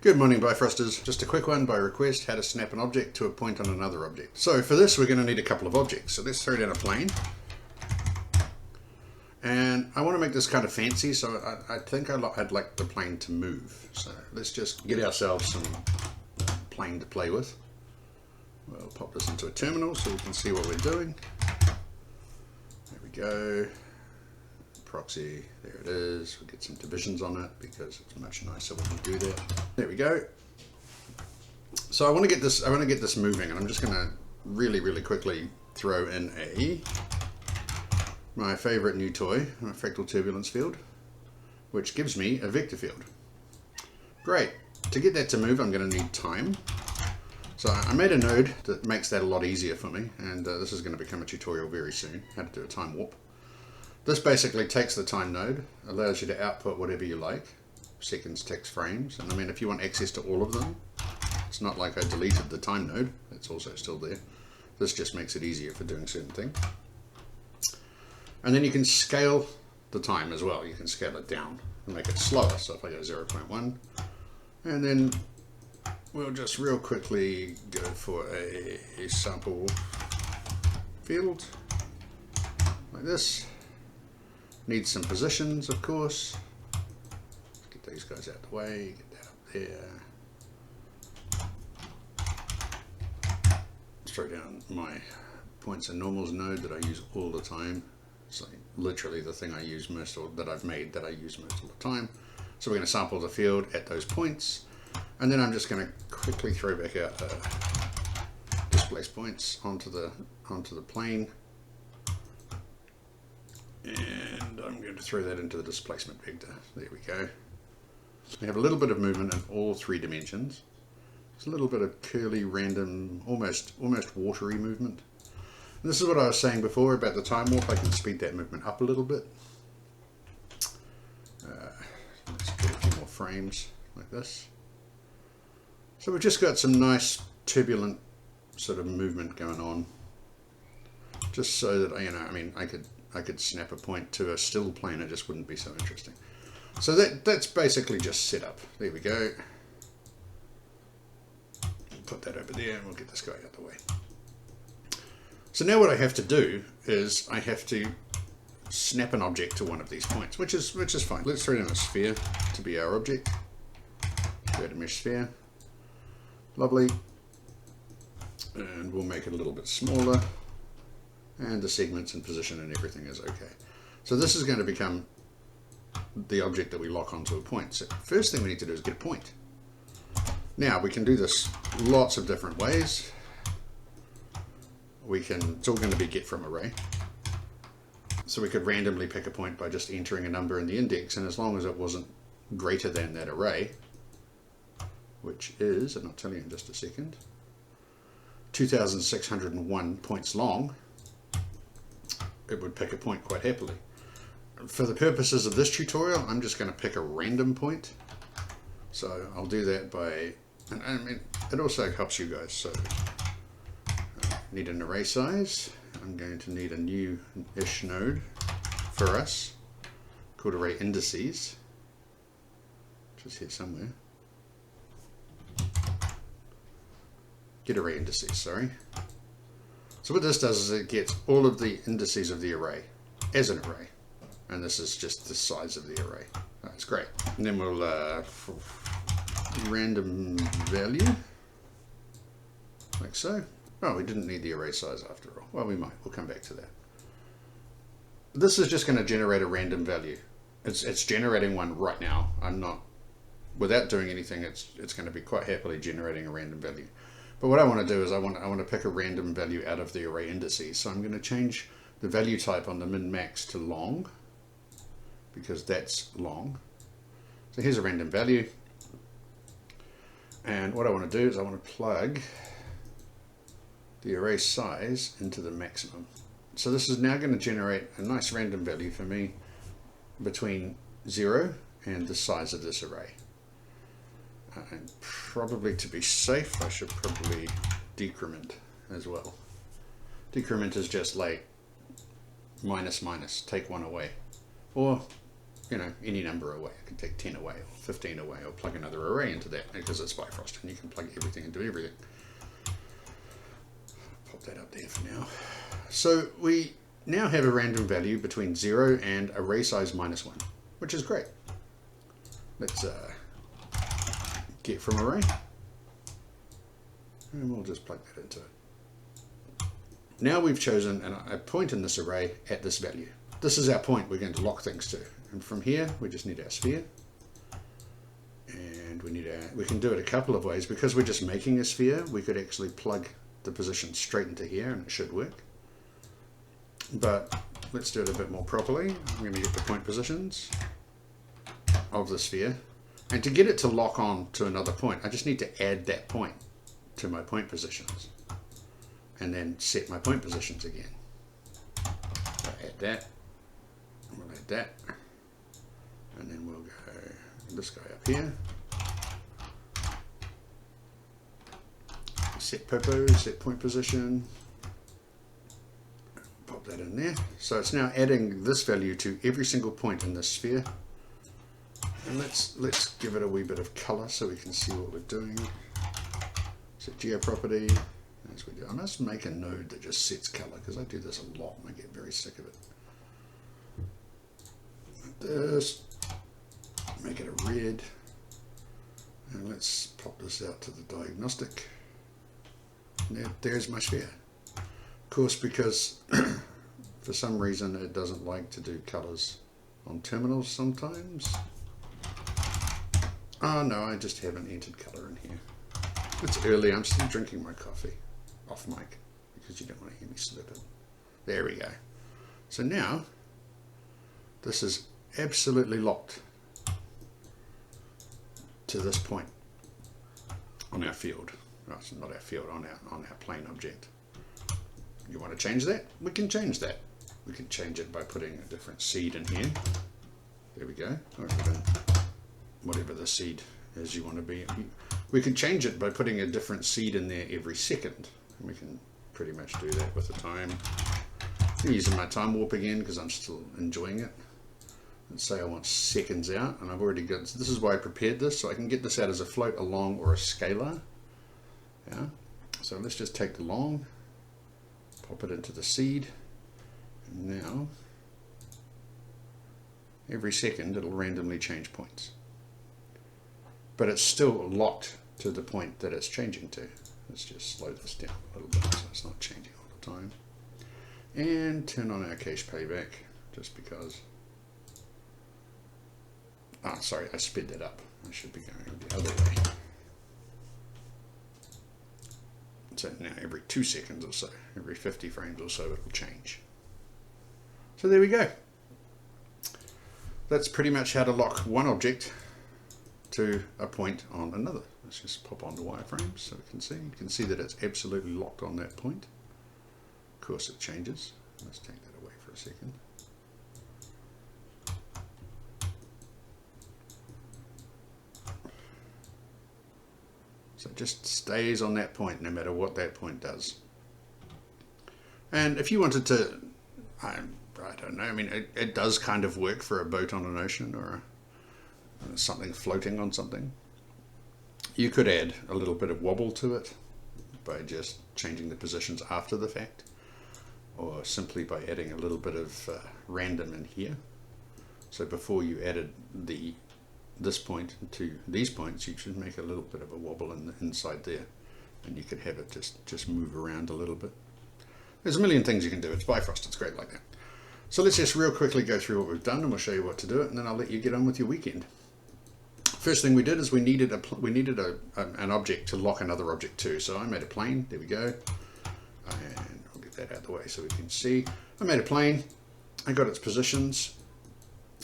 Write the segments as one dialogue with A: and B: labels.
A: Good morning, Bifrosters. Just a quick one by request, how to snap an object to a point on another object. So for this we're going to need a couple of objects. So let's throw down a plane. And I want to make this kind of fancy, so I think I'd like the plane to move. So let's just get ourselves some plane to play with. We'll pop this into a terminal so we can see what we're doing. There we go. Proxy, there it is. We'll get some divisions on it because it's much nicer when we do that. There we go. So I want to get this moving, and I'm just going to really quickly throw in my favorite new toy, my fractal turbulence field, which gives me a vector field. Great. To get that to move, I'm going to need time. So I made a node that makes that a lot easier for me, and this is going to become a tutorial very soon, how to do a time warp. This basically takes the time node, allows you to output whatever you like, seconds, ticks, frames, and I mean if you want access to all of them, it's not like I deleted the time node, it's also still there. This just makes it easier for doing certain things. And then you can scale the time as well, you can scale it down and make it slower, so if I go 0.1, and then we'll just real quickly go for a sample field, like this. Need some positions, of course. Let's get these guys out of the way, get that up there. Let's throw down my points and normals node that I use all the time. It's like literally the thing I use most, or that I've made that I use most of the time. So we're going to sample the field at those points, and then I'm just going to quickly throw back out the displace points onto the plane. And I'm going to throw that into the displacement vector. There we go. We have a little bit of movement in all three dimensions. It's a little bit of curly, random, almost watery movement. And this is what I was saying before about the time warp. I can speed that movement up a little bit. Let's get a few more frames like this. So we've just got some nice turbulent sort of movement going on. Just so that, I mean, I could snap a point to a still plane, it just wouldn't be so interesting. So that's basically just set up. There we go. Put that over there and we'll get this guy out of the way. So now what I have to do is I have to snap an object to one of these points, which is fine. Let's throw in a sphere to be our object. Create a mesh sphere. Lovely. And we'll make it a little bit smaller. And the segments and position and everything is okay. So this is going to become the object that we lock onto a point. So first thing we need to do is get a point. Now we can do this lots of different ways. It's all going to be get from array. So we could randomly pick a point by just entering a number in the index, and as long as it wasn't greater than that array, which is, and I'll tell you in just a second, 2,601 points long, it would pick a point quite happily. For the purposes of this tutorial, I'm just going to pick a random point. So I'll do that by, and I mean, it also helps you guys. So I need an array size. I'm going to need a new-ish node for us called array indices, which is here somewhere. Get array indices, sorry. So what this does is it gets all of the indices of the array as an array. And this is just the size of the array. That's great. And then we'll random value, like so. Oh, we didn't need the array size after all. Well, we might. We'll come back to that. This is just going to generate a random value. It's generating one right now. I'm not, without doing anything, it's going to be quite happily generating a random value. But what I want to do is I want to pick a random value out of the array indices. So I'm going to change the value type on the min-max to long, because that's long. So here's a random value. And what I want to do is I want to plug the array size into the maximum. So this is now going to generate a nice random value for me between 0 and the size of this array. And probably to be safe, I should probably decrement as well. Decrement is just like minus minus, take one away. Or you know, any number away. I can take 10 away or 15 away or plug another array into that because it's Bifrost and you can plug everything into everything. Pop that up there for now. So we now have a random value between 0 and array size -1, which is great. Let's get from array, and we'll just plug that into it. Now we've chosen a point in this array at this value. This is our point we're going to lock things to, and from here we just need our sphere, and we can do it a couple of ways. Because we're just making a sphere, we could actually plug the position straight into here and it should work. But let's do it a bit more properly. I'm going to get the point positions of the sphere, and to get it to lock on to another point, I just need to add that point to my point positions and then set my point positions again. So add that, and we'll add that, and then we'll go this guy up here. Set popo, set point position. Pop that in there. So it's now adding this value to every single point in this sphere. And let's give it a wee bit of color so we can see what we're doing. Set geo property as we do. I must make a node that just sets color because I do this a lot and I get very sick of it. This, make it a red, and let's pop this out to the diagnostic. And there's my sphere. Of course, because for some reason it doesn't like to do colors on terminals sometimes. Oh no, I just haven't entered color in here. It's early, I'm still drinking my coffee off mic because you don't want to hear me slip it. There we go. So now this is absolutely locked to this point on our field. No, it's not our field, on our plane object. You want to change that? We can change that. We can change it by putting a different seed in here. There we go. Or whatever the seed is you want to be. We can change it by putting a different seed in there every second. And we can pretty much do that with the time. I'm using my time warp again because I'm still enjoying it. Let's say I want seconds out, and I've already got, this is why I prepared this, so I can get this out as a float, a long, or a scalar. Yeah. So let's just take the long, pop it into the seed, and now every second it'll randomly change points. But it's still locked to the point that it's changing to. Let's just slow this down a little bit so it's not changing all the time. And turn on our cache payback, just because. Ah, sorry, I sped that up. I should be going the other way. So now every 2 seconds or so, every 50 frames or so, it'll change. So there we go. That's pretty much how to lock one object to a point on another. Let's just pop on the wireframe so we can see. You can see that it's absolutely locked on that point. Of course it changes. Let's take that away for a second. So it just stays on that point no matter what that point does. And if you wanted to, I don't know, I mean, it does kind of work for a boat on an ocean or something floating on something. You could add a little bit of wobble to it by just changing the positions after the fact, or simply by adding a little bit of random in here. So before you added this point to these points, you should make a little bit of a wobble in the inside there, and you could have it just move around a little bit. There's a million things you can do. It's Bifrost, it's great like that. So let's just real quickly go through what we've done, and we'll show you what to do it, and then I'll let you get on with your weekend. First thing we did is we needed an object to lock another object to. So I made a plane. There we go, and I'll get that out of the way so we can see. I made a plane. I got its positions.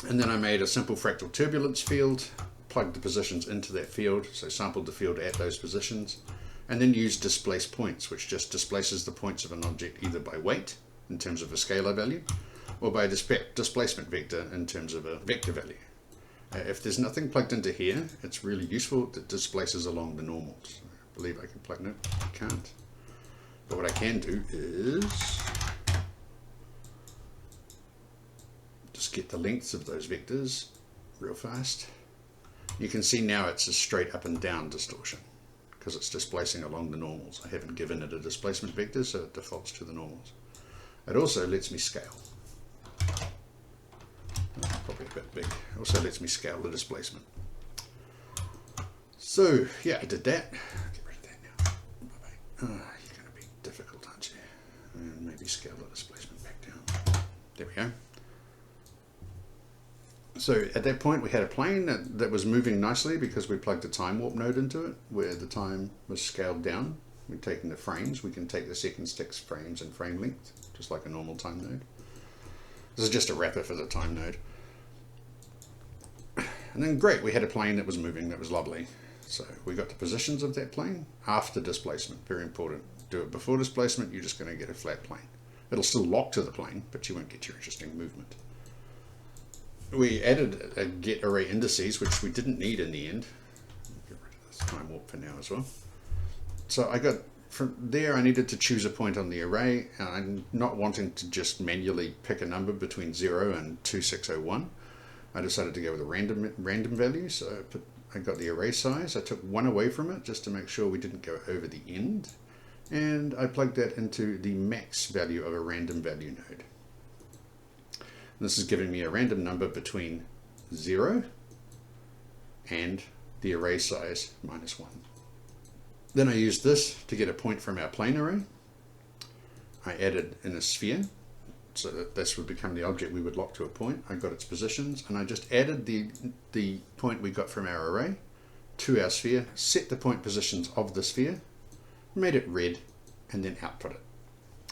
A: And then I made a simple fractal turbulence field, plugged the positions into that field, so sampled the field at those positions, and then used displace points, which just displaces the points of an object either by weight, in terms of a scalar value, or by a displacement vector in terms of a vector value. If there's nothing plugged into here, it's really useful. It displaces along the normals. I believe I can plug, no, I can't. But what I can do is just get the lengths of those vectors real fast. You can see now it's a straight up and down distortion because it's displacing along the normals. I haven't given it a displacement vector, so it defaults to the normals. It also lets me scale. Probably a bit big. It also lets me scale the displacement. So yeah, I did that. Get rid of that now. Bye-bye. You're going to be difficult, aren't you? And maybe scale the displacement back down. There we go. So at that point we had a plane that was moving nicely because we plugged a time warp node into it where the time was scaled down. We're taking the frames. We can take the seconds, ticks, frames and frame length just like a normal time node. This is just a wrapper for the time node. And then great, we had a plane that was moving, that was lovely. So we got the positions of that plane after displacement, very important. Do it before displacement, you're just going to get a flat plane. It'll still lock to the plane, but you won't get your interesting movement. We added a get array indices, which we didn't need in the end. Get rid of this time warp for now as well. So I got, from there I needed to choose a point on the array, and I'm not wanting to just manually pick a number between 0 and 2601. I decided to go with a random value, so I got the array size. I took 1 away from it just to make sure we didn't go over the end, and I plugged that into the max value of a random value node. This is giving me a random number between 0 and the array size -1. Then I used this to get a point from our plane array. I added in a sphere, so that this would become the object we would lock to a point. I got its positions, and I just added the point we got from our array to our sphere, set the point positions of the sphere, made it red, and then output it.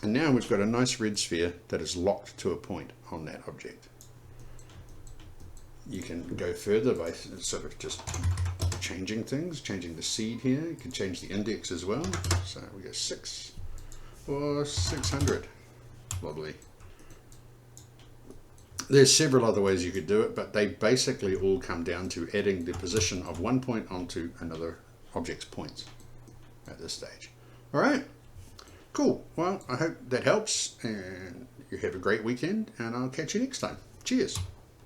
A: And now we've got a nice red sphere that is locked to a point on that object. You can go further by sort of just changing things, changing the seed here. You can change the index as well. So we go 6 or 600. Lovely. There's several other ways you could do it, but they basically all come down to adding the position of one point onto another object's points at this stage. All right. Cool. Well, I hope that helps, and you have a great weekend, and I'll catch you next time. Cheers.